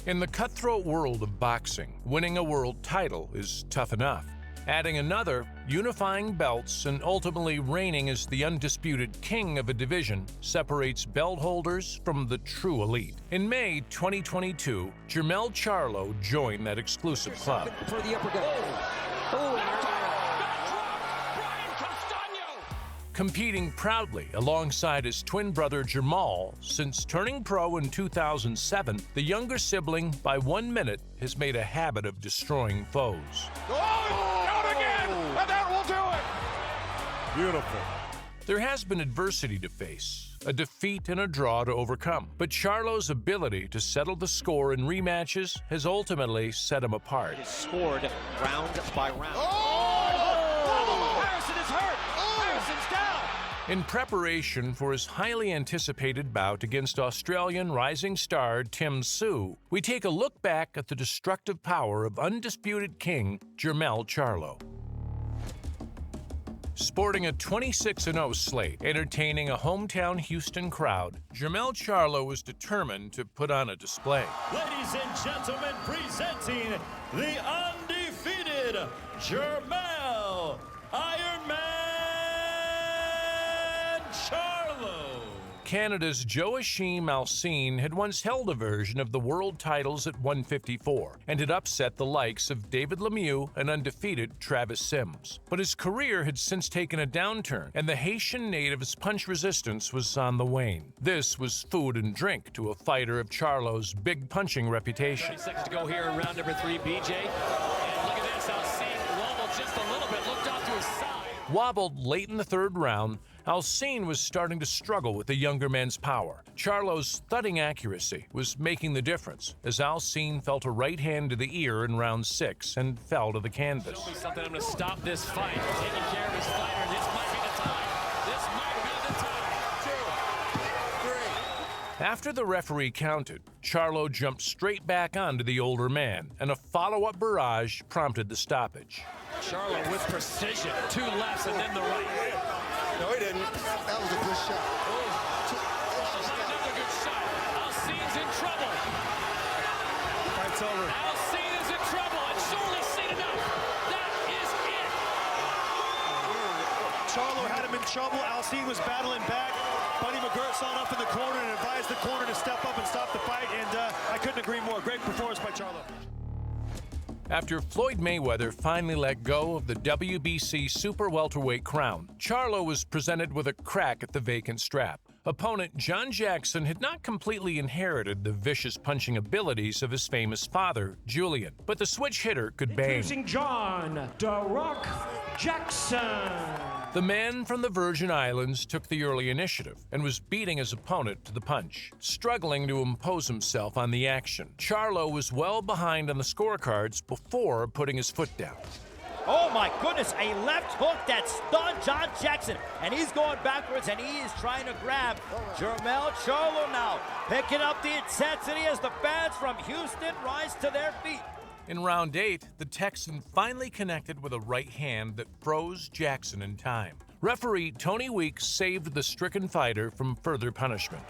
In the cutthroat world of boxing, winning a world title is tough enough. Adding another, unifying belts, and ultimately reigning as the undisputed king of a division separates belt holders from the true elite. In May 2022, Jermell Charlo joined that exclusive club. For the uppercut. Competing proudly alongside his twin brother Jermell. Since turning pro in 2007, the younger sibling, by 1 minute, has made a habit of destroying foes. Out again, and that will do it! Beautiful. There has been adversity to face, a defeat and a draw to overcome, but Charlo's ability to settle the score in rematches has ultimately set him apart. It is scored round by round. Harrison is hurt! Harrison's down! In preparation for his highly anticipated bout against Australian rising star Tim Tszyu, we take a look back at the destructive power of undisputed king Jermell Charlo. Sporting a 26-0 slate, entertaining a hometown Houston crowd, Jermell Charlo was determined to put on a display. Ladies and gentlemen, presenting the undefeated Jermell Iron Man Charlo. Canada's Joachim Alcine had once held a version of the world titles at 154 and had upset the likes of David Lemieux and undefeated Travis Sims. But his career had since taken a downturn, and the Haitian native's punch resistance was on the wane. This was food and drink to a fighter of Charlo's big punching reputation. 30 seconds to go here in round number 3, BJ. And look at this, Alcine wobbled just a little bit, looked off to his side. Wobbled late in the third round, Alcine was starting to struggle with the younger man's power. Charlo's thudding accuracy was making the difference as Alcine felt a right hand to the ear in round 6 and fell to the canvas. Show me something, I'm going to stop this fight. Taking care of his fighter, this might be the time. This might be the time. 2, 3. After the referee counted, Charlo jumped straight back onto the older man, and a follow-up barrage prompted the stoppage. Charlo with precision. 2 lefts and then the right. No, he didn't. That was a good shot. Another good shot. Alcine's in trouble. Fight's over. Alcine is in trouble. And surely seen enough. That is it. Charlo had him in trouble. Alcine was battling back. Buddy McGirt saw up in the corner and advised the corner to step up and stop the fight. And I couldn't agree more. Great performance by Charlo. After Floyd Mayweather finally let go of the WBC super welterweight crown, Charlo was presented with a crack at the vacant strap. Opponent John Jackson had not completely inherited the vicious punching abilities of his famous father, Julian, but the switch hitter could bang. Introducing John "The Rock" Jackson. The man from the Virgin Islands took the early initiative and was beating his opponent to the punch. Struggling to impose himself on the action, Charlo was well behind on the scorecards before putting his foot down. Oh my goodness, a left hook that stunned John Jackson. And he's going backwards and he is trying to grab Jermell Charlo now. Picking up the intensity as the fans from Houston rise to their feet. In round 8, the Texan finally connected with a right hand that froze Jackson in time. Referee Tony Weeks saved the stricken fighter from further punishment.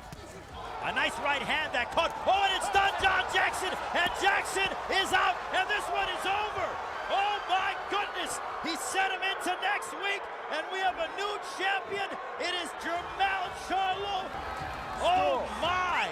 A nice right hand that caught. Oh, and it's done, John Jackson. And Jackson is out, and this one is over. Oh my goodness. He set him into next week, and we have a new champion. It is Jermell Charlo. Oh my.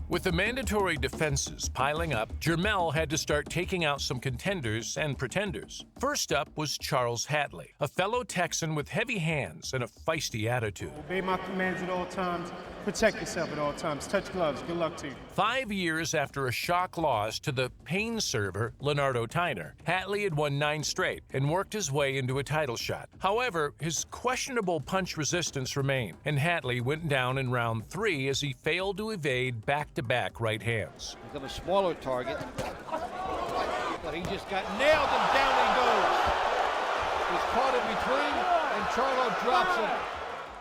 With the mandatory defenses piling up, Jermell had to start taking out some contenders and pretenders. First up was Charles Hatley, a fellow Texan with heavy hands and a feisty attitude. Obey my commands at all times. Protect yourself at all times. Touch gloves. Good luck to you. 5 years after a shock loss to the pain server, Leonardo Tyner, Hatley had won 9 straight and worked his way into a title shot. However, his questionable punch resistance remained, and Hatley went down in round 3 as he failed to evade back-to-back right hands. Become a smaller target, but he just got nailed and down he goes. He's caught in between, and Charlo drops him.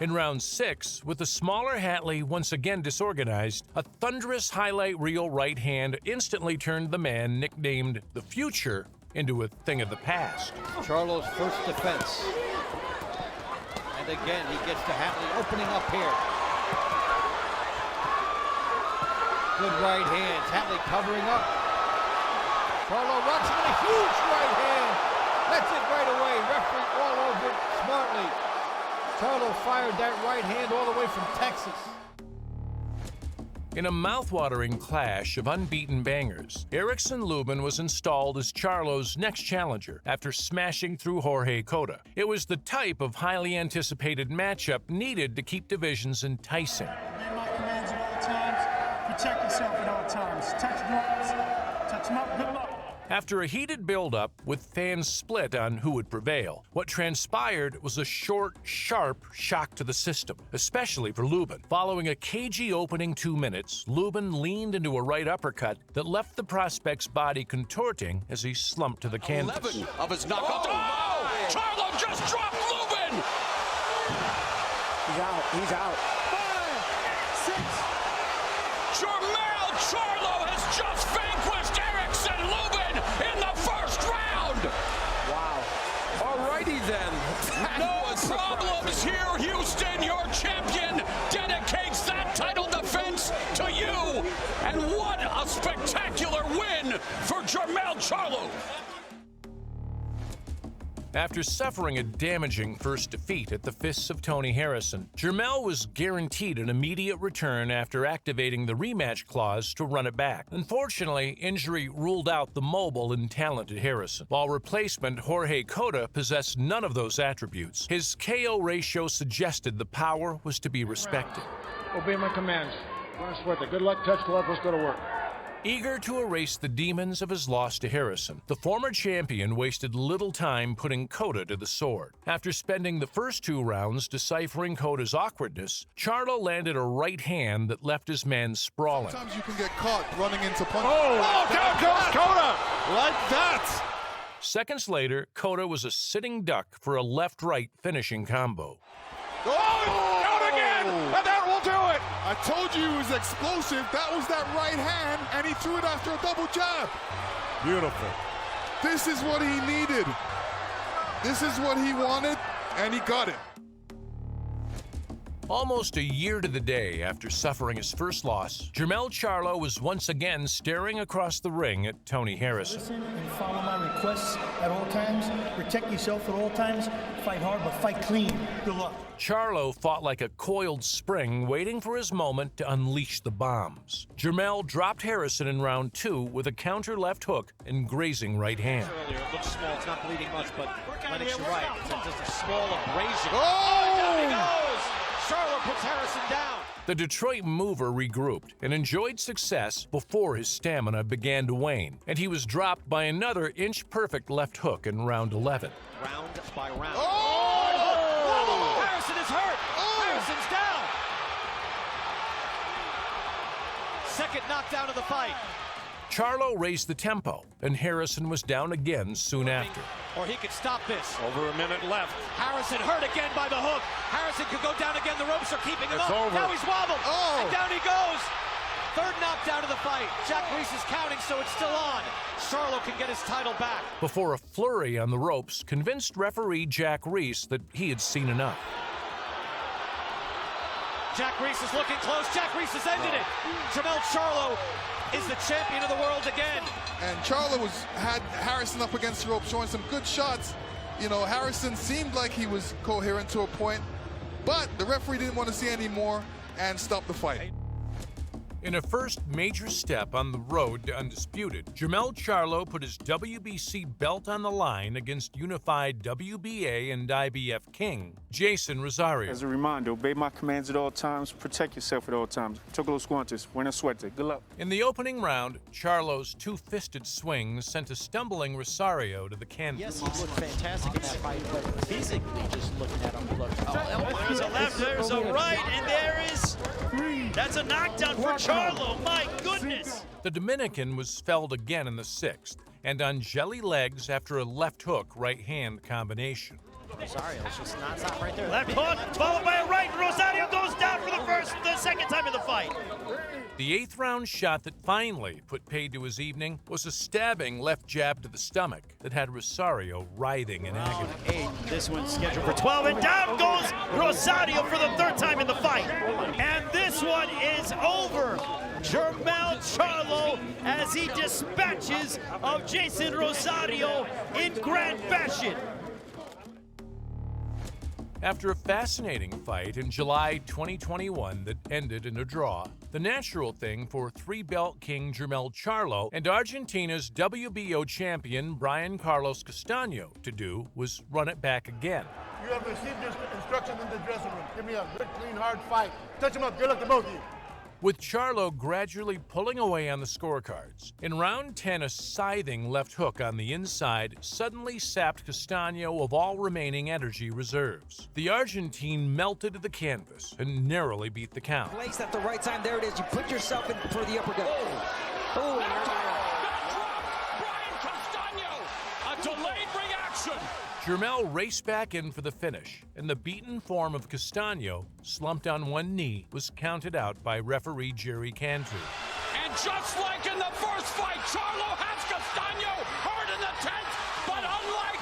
In round 6, with the smaller Hatley once again disorganized, a thunderous highlight reel right hand instantly turned the man nicknamed The Future into a thing of the past. Charlo's first defense. And again, he gets to Hatley opening up here. Good right hands. Hatley covering up. Charlo rocks him with a huge right hand. That's it right away. Referee all over it smartly. Charlo fired that right hand all the way from Texas. In a mouth-watering clash of unbeaten bangers, Erickson Lubin was installed as Charlo's next challenger after smashing through Jorge Cota. It was the type of highly anticipated matchup needed to keep divisions enticing. Obey my commands at all times. Protect yourself at all times. Touch gloves. Touch them up. Good luck. After a heated build-up, with fans split on who would prevail, what transpired was a short, sharp shock to the system, especially for Lubin. Following a cagey opening 2 minutes, Lubin leaned into a right uppercut that left the prospect's body contorting as he slumped to the canvas. 11 of his knockouts. Oh! Charlo just dropped Lubin! He's out. He's out. 5, 6. Jermell Charlo has just vanquished Erickson Lubin in the first round! Wow. Alrighty then. No problems here, Houston. Your champion dedicates that title defense to you. And what a spectacular win for Jermell Charlo. After suffering a damaging first defeat at the fists of Tony Harrison, Jermell was guaranteed an immediate return after activating the rematch clause to run it back. Unfortunately, injury ruled out the mobile and talented Harrison, while replacement Jorge Cota possessed none of those attributes. His KO ratio suggested the power was to be respected. Obey my commands. Don't sweat it. Good luck, touch glove, let's go to work. Eager to erase the demons of his loss to Harrison, the former champion wasted little time putting Cota to the sword. After spending the first 2 rounds deciphering Cota's awkwardness, Charlo landed a right hand that left his man sprawling. Sometimes you can get caught running into punches. Oh, down goes Cota! Like that! Seconds later, Cota was a sitting duck for a left-right finishing combo. Oh, out again! And that will do it! I told you he was explosive. That was that right hand, and he threw it after a double jab. Beautiful. This is what he needed. This is what he wanted, and he got it. Almost a year to the day after suffering his first loss, Jermell Charlo was once again staring across the ring at Tony Harrison. Listen and follow my requests at all times. Protect yourself at all times. Fight hard, but fight clean. Good luck. Charlo fought like a coiled spring, waiting for his moment to unleash the bombs. Jermell dropped Harrison in round 2 with a counter left hook and grazing right hand. Earlier, it looks small. It's not bleeding much, but Lennox, you're right. It's just a small abrasion. Oh! Down he goes! Charlo puts Harrison down. The Detroit mover regrouped and enjoyed success before his stamina began to wane, and he was dropped by another inch-perfect left hook in round 11. Round by round. Oh! Harrison is hurt. Oh! Harrison's down. Second knockdown of the fight. Charlo raised the tempo, and Harrison was down again soon after. Or he could stop this. Over a minute left. Harrison hurt again by the hook. Harrison could go down again. The ropes are keeping him It's up. over. Now he's wobbled. Oh. And down he goes. Third knockdown of the fight. Jack Reese is counting, so it's still on. Charlo can get his title back. Before a flurry on the ropes convinced referee Jack Reese that he had seen enough. Jack Reese is looking close. Jack Reese has ended it. Jermell Charlo is the champion of the world again. And Charlo had Harrison up against the rope, showing some good shots. You know, Harrison seemed like he was coherent to a point, but the referee didn't want to see any more and stopped the fight. In a first major step on the road to undisputed, Jermell Charlo put his WBC belt on the line against unified WBA and IBF king, Jason Rosario. As a reminder, obey my commands at all times. Protect yourself at all times. Took los guantes. Buena suerte. Good luck. In the opening round, Charlo's two-fisted swings sent a stumbling Rosario to the canvas. Yes, he looked fantastic in that fight, but physically just looking at him, look. Oh, there's a left, there's a right, and there is... That's a knockdown for Charlo, my goodness! The Dominican was felled again in the 6th, and on jelly legs after a left hook right-hand combination. Rosario's just non-stop right there. Left hook, followed by a right. Rosario goes down for the second time in the fight. The 8th round shot that finally put paid to his evening was a stabbing left jab to the stomach that had Rosario writhing in agony. 8, this one's scheduled for 12, and down goes Rosario for the 3rd time in the fight. And this this one is over. Jermell Charlo as he dispatches of Jason Rosario in grand fashion. After a fascinating fight in July 2021 that ended in a draw, the natural thing for three-belt king Jermell Charlo and Argentina's WBO champion Brian Carlos Castaño to do was run it back again. You have received your instructions in the dressing room. Give me a good, clean, hard fight. Touch him up. Good luck to both of you. With Charlo gradually pulling away on the scorecards. In round 10, a scything left hook on the inside suddenly sapped Castaño of all remaining energy reserves. The Argentine melted to the canvas and narrowly beat the count. Place at the right time. There it is. You put yourself in for the uppercut. Oh, Brian Castaño, a delayed reaction. Jermell raced back in for the finish, and the beaten form of Castaño, slumped on one knee, was counted out by referee Jerry Cantu. And just like in the first fight, Charlo has Castaño hurt in the 10th, but unlike